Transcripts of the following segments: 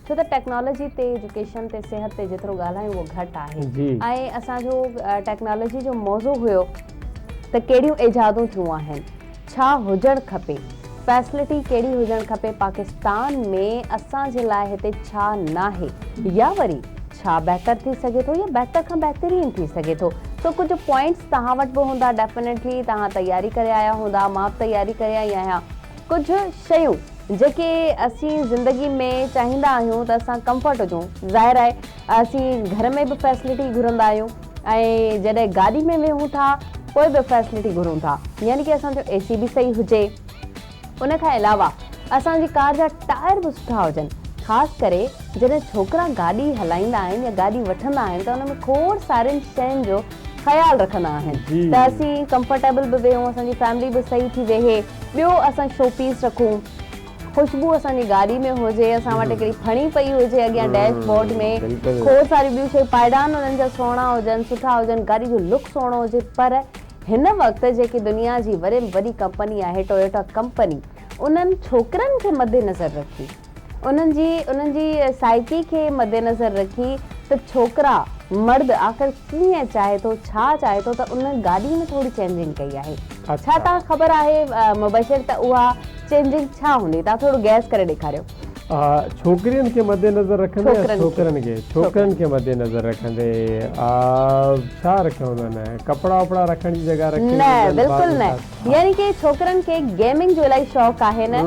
छो त टेक्नोलॉजी ते एजुकेशन ते सिहत ते जेतिरो ॻाल्हायूं उहो घटि आहे ऐं असांजो टेक्नोलॉजी जो मौज़ू हुयो त कहिड़ियूं इजादूं थियूं आहिनि, छा हुजणु खपे, फैसिलिटी कहिड़ी हुजणु खपे पाकिस्तान में, असांजे लाइ हिते छा नाहे, या वरी छा बहितर थी सघे थो या बहितर खां बहितरीन थी सघे थो। सो कुझु पॉइंट्स तव्हां वटि बि हूंदा, डेफिनेटली तव्हां तयारी करे आया हूंदा, मां बि तयारी करे आई आहियां। कुझु शयूं जेके असीं ज़िंदगी में चाहींदा आहियूं त असां कंफर्ट हुजूं, ज़ाहिर आहे असीं घर में बि फैसिलिटी घुरंदा आहियूं ऐं जॾहिं गाॾी में वेहूं था पोइ बि फैसिलिटी घुरूं था, यानी कि असांजो AC बि सही हुजे। उन खां अलावा असांजी कार जा टायर बि सुठा हुजनि, ख़ासि करे जॾहिं छोकिरा गाॾी हलाईंदा आहिनि या गाॾी वठंदा आहिनि त उन में खोड़ सारियुनि शयुनि जो ख़्यालु रखंदा आहिनि त असीं कंफर्टेबल बि वेहूं, असांजी फैमिली बि सही थी वेहे। ॿियो असां शो पीस रखूं, ख़ुशबू असांजी गाॾी में हुजे, असां वटि हिकिड़ी फणी पई हुजे अॻियां डैशबोर्ड में, खोड़ सारी ॿियूं शयूं, पायदान उन्हनि जा सुहिणा हुजनि, सुठा हुजनि, गाॾी जो लुक सुहिणो हुजे। पर हिन वक़्तु जेकी दुनिया जी वॾे में वॾी कंपनी आहे टोयोटा कंपनी, उन्हनि छोकिरनि खे मद्देनज़र रखी, उन्हनि जी साइकी खे मद्देनज़र रखी त छोकिरा मर्द आख़िर कीअं चाहे थो, छा चाहे थो, त उन गाॾी में थोरी चेंजिंग कई आहे। छा तव्हां ख़बर आहे मुबशिर त उहा चेंजिंग छा हूंदी? तव्हां थोरो गैस करे ॾेखारियो। छोकिरियुनि खे मद्देनज़र रखंदे छोकिरनि खे मद्देनज़र रखंदे छा रखियो हुननि? कपिड़ा वपड़ा रखण जी जॻह रखी? न, बिल्कुलु न। यानी कि छोकिरनि खे गेमिंग जो इलाही शौक़ु आहे न,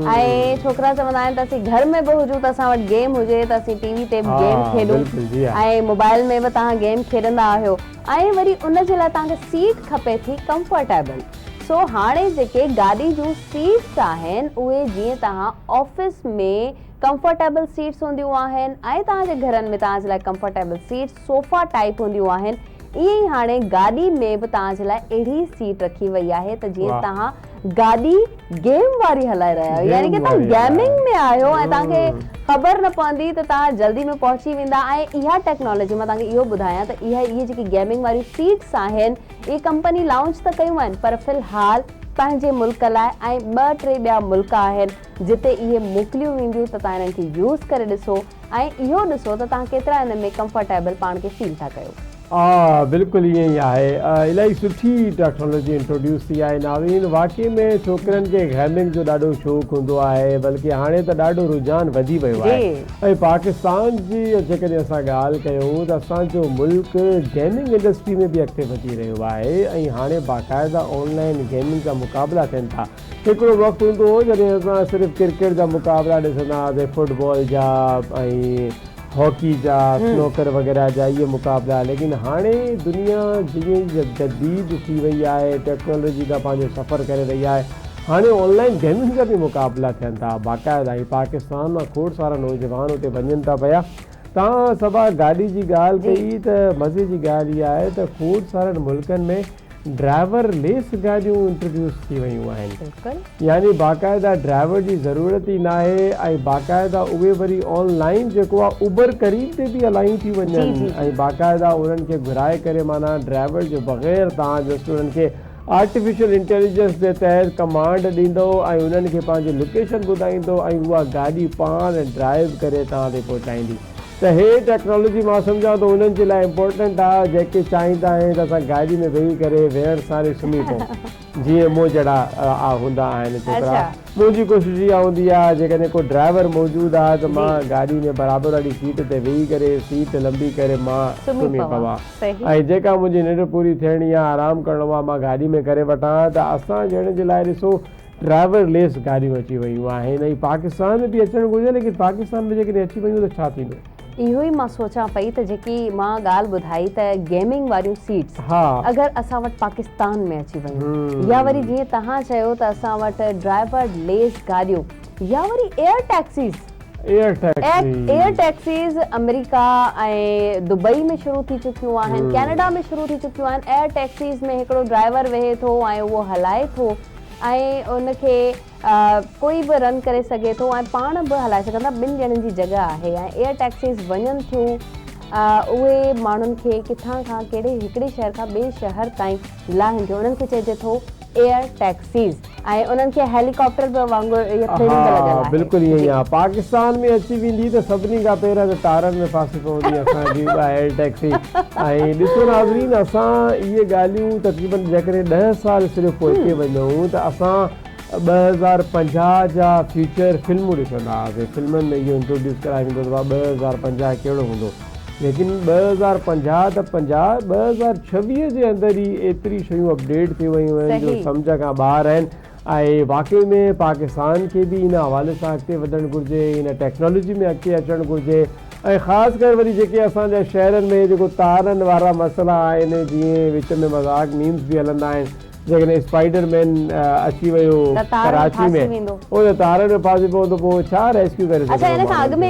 ऐं छोकिरा चवंदा आहिनि त असीं घर में बि हुजूं त असां वटि गेम हुजे त असीं TV ते बि गेम खेॾूं ऐं मोबाइल में बि तव्हां गेम खेॾंदा आहियो, ऐं वरी उन जे लाइ तव्हांखे सीट खपे थी कंफर्टेबल। सो हाणे जेके गाॾी जूं सीट्स आहिनि उहे जीअं तव्हां ऑफिस में कंफर्टेबल सीट्स हूंदियूं आहिनि ऐं तव्हांजे घरनि में तव्हांजे लाइ कंफर्टेबल सीट्स सोफ़ा टाइप हूंदियूं आहिनि, ईअं ई हाणे गाॾी में बि तव्हांजे लाइ अहिड़ी सीट रखी वई आहे त जीअं तव्हां गाॾी गेम वारी हलाए रहिया आहियो, यानी कि तव्हां गेमिंग में आहियो ऐं तव्हांखे ख़बर न पवंदी त तव्हां जल्दी में पहुची वेंदा। ऐं इहा टेक्नोलॉजी मां तव्हांखे इहो ॿुधायां त इहे जेकी गेमिंग वारी सीट्स आहिनि इहे कंपनी लॉन्च त कयूं आहिनि, पर फ़िलहाल पंहिंजे मुल्क लाइ ऐं 2-3 ॿिया मुल्क आहिनि जिते इहे मोकिलियूं वेंदियूं त तव्हां इन्हनि खे यूज़ करे ॾिसो ऐं इहो ॾिसो त तव्हां केतिरा हिन में कंफर्टेबल पाण खे फील था कयो। बिल्कुलु ईअं ई आहे, इलाही सुठी टेक्नोलॉजी इंट्रोड्यूस थी आहे नावीन। वाकई में छोकिरनि खे गेमिंग जो ॾाढो शौक़ु हूंदो आहे, बल्कि हाणे त ॾाढो रुझान वधी वियो आहे। ऐं पाकिस्तान जी जेकॾहिं असां ॻाल्हि कयूं त असांजो मुल्क गेमिंग इंडस्ट्री में बि अॻिते वधी रहियो आहे ऐं हाणे बाक़ाइदा ऑनलाइन गेमिंग जा मुक़ाबला थियनि था। हिकिड़ो वक़्तु हूंदो हो जॾहिं असां सिर्फ़ु क्रिकेट जा मुक़ाबला ॾिसंदा हुआसीं, फुटबॉल जा ऐं हॉकी जा, स्नोकर वग़ैरह जा इहे मुक़ाबला, लेकिन हाणे दुनिया जीअं जदीद थी वई आहे, टेक्नोलॉजी का पंहिंजो सफ़र करे रही आहे, हाणे ऑनलाइन गेमिंग जा बि मुक़ाबला थियनि था बाक़ाइदा। ऐं पाकिस्तान मां खोड़ सारा नौजवान उते वञनि था पिया। तव्हां सभा गाॾी जी ॻाल्हि कई त मज़े जी ॻाल्हि इहा आहे त खोड़ सारनि मुल्कनि में ड्राइवर लेस गाॾियूं इंट्रोड्यूस थी वियूं आहिनि, यानी बाक़ाइदा ड्राइवर जी ज़रूरत ई नाहे ऐं बाक़ाइदा उहे वरी ऑनलाइन जेको आहे उबर करीब ते बि हलायूं थी वञनि ऐं बाक़ाइदा उन्हनि खे घुराए करे माना ड्राइवर जे बग़ैर तव्हां जस्ट उन्हनि खे आर्टिफिशियल इंटेलिजेंस जे तहत कमांड ॾींदो ऐं उन्हनि खे पंहिंजी लोकेशन ॿुधाईंदो ऐं उहा गाॾी पाण ड्राइव करे तव्हां ते पहुचाईंदी। त हे टेक्नोलॉजी मां सम्झां थो उन्हनि जे लाइ इम्पोर्टेंट आहे जेके चाहींदा आहिनि त असां गाॾी में वेही करे वेहण सां सुम्ही पऊं, जीअं मूं जहिड़ा हूंदा आहिनि छोकिरा। मुंहिंजी कोशिशि इहा हूंदी आहे जेकॾहिं को ड्राइवर मौजूदु आहे त मां गाॾी में बराबरि वारी सीट ते वेही करे सीट लंबी करे मां सुम्ही पवां ऐं जेका मुंहिंजी निंड पूरी थियणी आहे, आराम करिणो आहे, मां गाॾी में करे वठां। त असां ॼण जे लाइ ॾिसो ड्राइवर लेस गाॾियूं अची वियूं आहिनि ऐं पाकिस्तान में बि अचणु घुरिजे, लेकिन पाकिस्तान में जेकॾहिं अची वियूं त छा थींदो? इहो ई मां सोचां पई त जेकी मां ॻाल्हि ॿुधाई त गेमिंग वारियूं सीट्स अगरि असां वटि पाकिस्तान में अची वयूं, या वरी जीअं तव्हां चयो त असां वटि ड्राइवर लेस गाॾियूं, या वरी एयर टैक्सीज़ अमेरिका ऐं दुबई में शुरू थी चुकियूं आहिनि, कैनेडा में शुरू थी चुकियूं आहिनि। एयर टैक्सीज़ में हिकिड़ो ड्राइवर वेहे थो ऐं उहो हलाए थो ऐं उनखे कोई बि रन करे सघे थो ऐं पाण बि हलाए सघंदा, 2 ॼणनि जी जॻह आहे। ऐं एयर टैक्सीज़ वञनि थियूं, उहे माण्हुनि खे किथां खां कहिड़े हिकिड़े शहर खां ॿिए शहर ताईं लाहिनि थियूं। उन्हनि खे चइजे थो एयर टैक्सीज़ ऐं उन्हनि खे हेलीकॉप्टर बि वांगुरु इहा ट्रेनिंग लॻल आहे। बिल्कुलु ईअं ई आहे। पाकिस्तान में अची वेंदी त सभिनी खां पहिरियों त तारनि में फासी पवंदी असांजी एयर टैक्सी। ऐं ॾिसो नाज़रीन, असां इहे ॻाल्हियूं तक़रीबन जेकॾहिं 10 साल सिर्फ़ु पोइ वञूं त असां 2050 जा फ्यूचर फिल्मूं ॾिसंदा हुआसीं। फिल्मनि में इहो इंट्रोड्यूस कराए वेंदो त 2050 कहिड़ो हूंदो, लेकिन 2050 त 50 2026 जे अंदरि ई एतिरी शयूं अपडेट थी वियूं आहिनि जो सम्झ खां ॿाहिरि आहिनि। ऐं वाक़ई में पाकिस्तान खे बि इन हवाले सां अॻिते वधणु घुरिजे, इन टेक्नोलॉजी में अॻिते अचणु घुरिजे। ऐं ख़ासि करे वरी जेके असांजा शहरनि में जेको तारनि वारा मसइला आहिनि, जीअं विच में मज़ाक मीम्स बि हलंदा आहिनि, जेकॾहिं स्पाइडरमैन अची वियो कराची में, उहो त तारनि में फासी पवंदो, पोइ छा रेस्क्यू करे सघंदो।